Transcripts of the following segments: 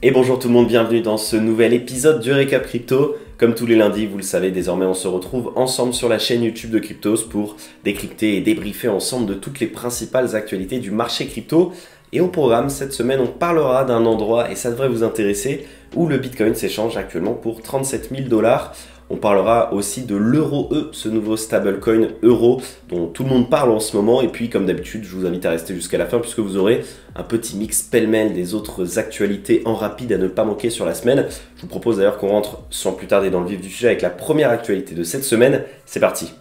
Et bonjour tout le monde, bienvenue dans ce nouvel épisode du Récap Crypto. Comme tous les lundis, vous le savez, désormais on se retrouve ensemble sur la chaîne YouTube de Cryptos pour décrypter et débriefer ensemble de toutes les principales actualités du marché crypto. Et au programme, cette semaine, on parlera d'un endroit, et ça devrait vous intéresser, où le Bitcoin s'échange actuellement pour 37 000 $. On parlera aussi de l'Euro-E, ce nouveau stablecoin euro dont tout le monde parle en ce moment. Et puis, comme d'habitude, je vous invite à rester jusqu'à la fin puisque vous aurez un petit mix pêle-mêle des autres actualités en rapide à ne pas manquer sur la semaine. Je vous propose d'ailleurs qu'on rentre sans plus tarder dans le vif du sujet avec la première actualité de cette semaine. C'est parti!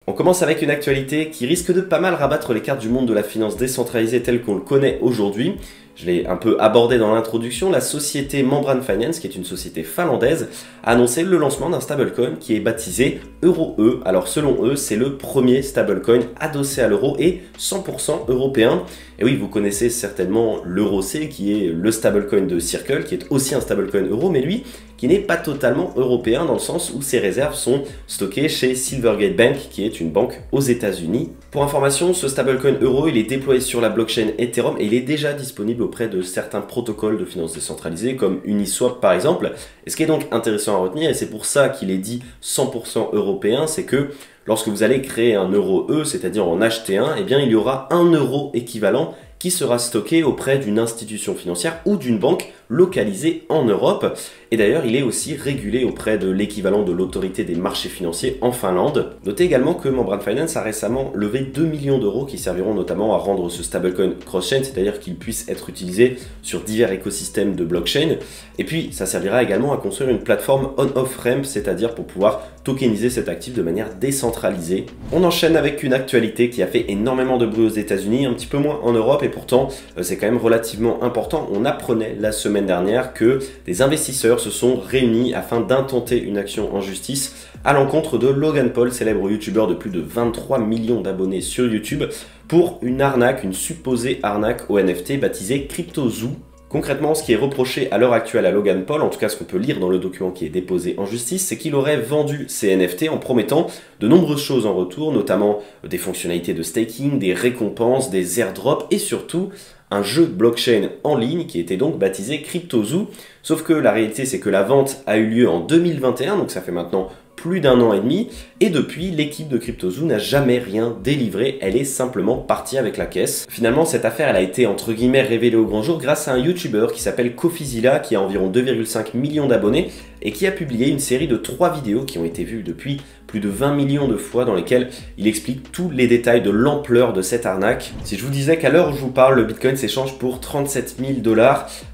On commence avec une actualité qui risque de pas mal rabattre les cartes du monde de la finance décentralisée tel qu'on le connaît aujourd'hui. Je l'ai un peu abordé dans l'introduction, la société Membrane Finance, qui est une société finlandaise, a annoncé le lancement d'un stablecoin qui est baptisé Euro-E. Alors selon eux, c'est le premier stablecoin adossé à l'euro et 100% européen. Et oui, vous connaissez certainement l'Euro-C, qui est le stablecoin de Circle, qui est aussi un stablecoin euro, mais lui, qui n'est pas totalement européen dans le sens où ses réserves sont stockées chez Silvergate Bank, qui est une banque aux États-Unis. Pour information, ce stablecoin euro, il est déployé sur la blockchain Ethereum et il est déjà disponible auprès de certains protocoles de finance décentralisée comme Uniswap par exemple. Et ce qui est donc intéressant à retenir, et c'est pour ça qu'il est dit 100% européen, c'est que lorsque vous allez créer un euro-E, c'est-à-dire en acheter un, eh bien il y aura un euro équivalent qui sera stocké auprès d'une institution financière ou d'une banque localisée en Europe. Et d'ailleurs, il est aussi régulé auprès de l'équivalent de l'autorité des marchés financiers en Finlande. Notez également que Membrane Finance a récemment levé 2 millions d'euros qui serviront notamment à rendre ce stablecoin cross-chain, c'est-à-dire qu'il puisse être utilisé sur divers écosystèmes de blockchain. Et puis, ça servira également à construire une plateforme on-off-ramp, c'est-à-dire pour pouvoir tokeniser cet actif de manière décentralisée. On enchaîne avec une actualité qui a fait énormément de bruit aux États-Unis, un petit peu moins en Europe, et pourtant, c'est quand même relativement important. On apprenait la semaine dernière que des investisseurs se sont réunis afin d'intenter une action en justice à l'encontre de Logan Paul, célèbre youtubeur de plus de 23 millions d'abonnés sur YouTube, pour une arnaque, une supposée arnaque au NFT baptisée CryptoZoo. Concrètement, ce qui est reproché à l'heure actuelle à Logan Paul, en tout cas ce qu'on peut lire dans le document qui est déposé en justice, c'est qu'il aurait vendu ces NFT en promettant de nombreuses choses en retour, notamment des fonctionnalités de staking, des récompenses, des airdrops et surtout un jeu blockchain en ligne qui était donc baptisé CryptoZoo. Sauf que la réalité, c'est que la vente a eu lieu en 2021, donc ça fait maintenant plus d'un an et demi, et depuis, l'équipe de CryptoZoo n'a jamais rien délivré, elle est simplement partie avec la caisse. Finalement, cette affaire, elle a été entre guillemets révélée au grand jour grâce à un YouTuber qui s'appelle CoffeeZilla, qui a environ 2,5 millions d'abonnés, et qui a publié une série de 3 vidéos qui ont été vues depuis plus de 20 millions de fois, dans lesquelles il explique tous les détails de l'ampleur de cette arnaque. Si je vous disais qu'à l'heure où je vous parle, le Bitcoin s'échange pour 37 000 $,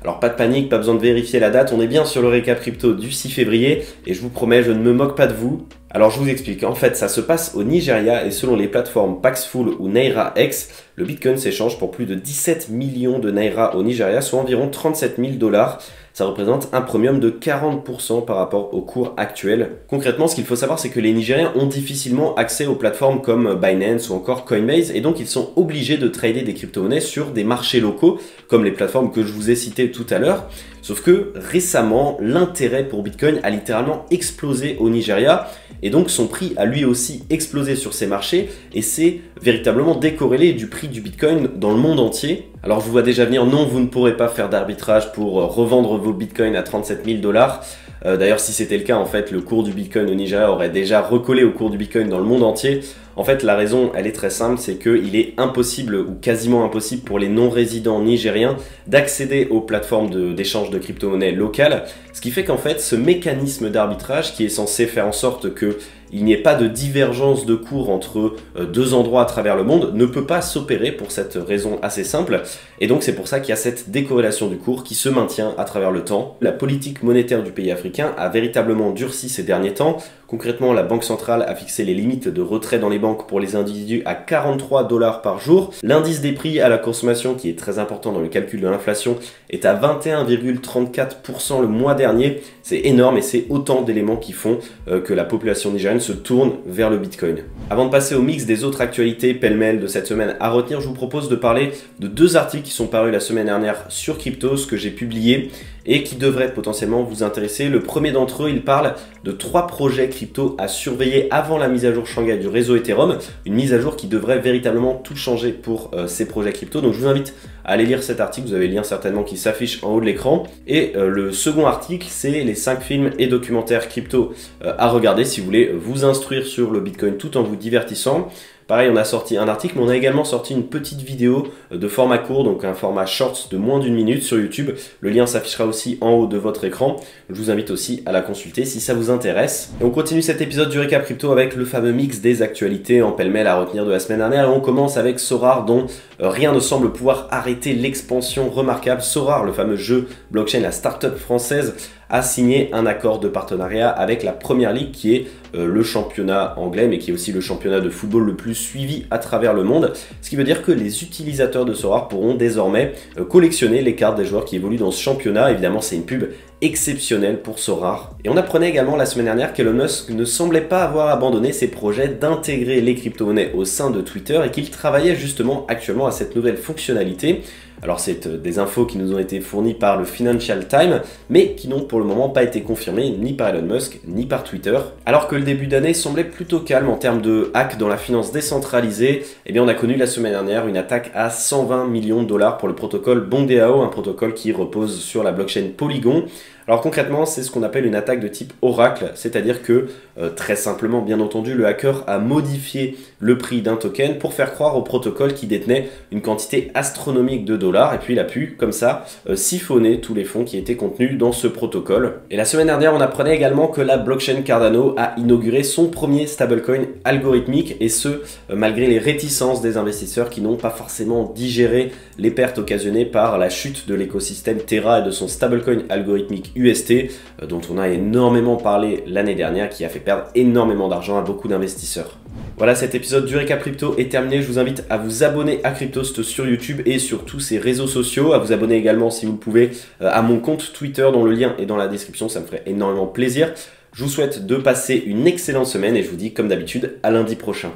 alors pas de panique, pas besoin de vérifier la date, on est bien sur le récap crypto du 6 février, et je vous promets, je ne me moque pas de vous. Alors je vous explique, en fait ça se passe au Nigeria et selon les plateformes Paxful ou NairaX, le Bitcoin s'échange pour plus de 17 millions de Naira au Nigeria, soit environ 37 000 $. Ça représente un premium de 40% par rapport au cours actuel. Concrètement, ce qu'il faut savoir, c'est que les Nigériens ont difficilement accès aux plateformes comme Binance ou encore Coinbase, et donc ils sont obligés de trader des crypto-monnaies sur des marchés locaux, comme les plateformes que je vous ai citées tout à l'heure. Sauf que récemment, l'intérêt pour Bitcoin a littéralement explosé au Nigeria, et donc son prix a lui aussi explosé sur ces marchés, et c'est véritablement décorrélé du prix du Bitcoin dans le monde entier. Alors je vous vois déjà venir, non, vous ne pourrez pas faire d'arbitrage pour revendre vos Bitcoins à 37 000 $. D'ailleurs, si c'était le cas, en fait, le cours du Bitcoin au Nigeria aurait déjà recollé au cours du Bitcoin dans le monde entier. En fait, la raison, elle est très simple, c'est qu'il est impossible ou quasiment impossible pour les non-résidents nigériens d'accéder aux plateformes d'échange de crypto-monnaies locales, ce qui fait qu'en fait, ce mécanisme d'arbitrage qui est censé faire en sorte que il n'y ait pas de divergence de cours entre deux endroits à travers le monde ne peut pas s'opérer pour cette raison assez simple. Et donc c'est pour ça qu'il y a cette décorrélation du cours qui se maintient à travers le temps. La politique monétaire du pays africain a véritablement durci ces derniers temps. Concrètement, la Banque centrale a fixé les limites de retrait dans les banques pour les individus à 43 $ par jour. L'indice des prix à la consommation, qui est très important dans le calcul de l'inflation, est à 21,34% le mois dernier. C'est énorme et c'est autant d'éléments qui font que la population nigérienne se tourne vers le Bitcoin. Avant de passer au mix des autres actualités pêle-mêle de cette semaine à retenir, je vous propose de parler de 2 articles qui sont parus la semaine dernière sur Cryptos que j'ai publiés et qui devraient potentiellement vous intéresser. Le premier d'entre eux, il parle de 3 projets crypto à surveiller avant la mise à jour Shanghai du réseau Ethereum, une mise à jour qui devrait véritablement tout changer pour ces projets crypto. Donc je vous invite à aller lire cet article, vous avez le lien certainement qui s'affiche en haut de l'écran. Et le second article, c'est les 5 films et documentaires crypto à regarder si vous voulez vous instruire sur le Bitcoin tout en vous divertissant. Pareil, on a sorti un article, mais on a également sorti une petite vidéo de format court, donc un format short de moins d'1 minute sur YouTube. Le lien s'affichera aussi en haut de votre écran. Je vous invite aussi à la consulter si ça vous intéresse. Et on continue cet épisode du Récap Crypto avec le fameux mix des actualités en pêle-mêle à retenir de la semaine dernière. On commence avec Sorare, dont rien ne semble pouvoir arrêter l'expansion remarquable. Sorare, le fameux jeu blockchain, la start-up française, a signé un accord de partenariat avec la Premier League, qui est le championnat anglais, mais qui est aussi le championnat de football le plus suivi à travers le monde. Ce qui veut dire que les utilisateurs de Sorare pourront désormais collectionner les cartes des joueurs qui évoluent dans ce championnat. Évidemment, c'est une pub exceptionnelle pour Sorare. Et on apprenait également la semaine dernière qu'Elon Musk ne semblait pas avoir abandonné ses projets d'intégrer les crypto-monnaies au sein de Twitter et qu'il travaillait justement actuellement à cette nouvelle fonctionnalité. Alors c'est des infos qui nous ont été fournies par le Financial Times, mais qui n'ont pour le moment pas été confirmées ni par Elon Musk, ni par Twitter. Alors que le début d'année semblait plutôt calme en termes de hack dans la finance décentralisée, eh bien on a connu la semaine dernière une attaque à 120 millions de dollars pour le protocole BondDAO, un protocole qui repose sur la blockchain Polygon. Alors concrètement, c'est ce qu'on appelle une attaque de type oracle, c'est-à-dire que, très simplement, bien entendu, le hacker a modifié le prix d'un token pour faire croire au protocole qui détenait une quantité astronomique de dollars, et puis il a pu, comme ça, siphonner tous les fonds qui étaient contenus dans ce protocole. Et la semaine dernière, on apprenait également que la blockchain Cardano a inauguré son premier stablecoin algorithmique, et ce, malgré les réticences des investisseurs qui n'ont pas forcément digéré les pertes occasionnées par la chute de l'écosystème Terra et de son stablecoin algorithmique UST, dont on a énormément parlé l'année dernière, qui a fait perdre énormément d'argent à beaucoup d'investisseurs. Voilà, cet épisode du Récap Crypto est terminé. Je vous invite à vous abonner à Cryptost sur YouTube et sur tous ses réseaux sociaux, à vous abonner également si vous le pouvez à mon compte Twitter dont le lien est dans la description, ça me ferait énormément plaisir. Je vous souhaite de passer une excellente semaine et je vous dis comme d'habitude à lundi prochain.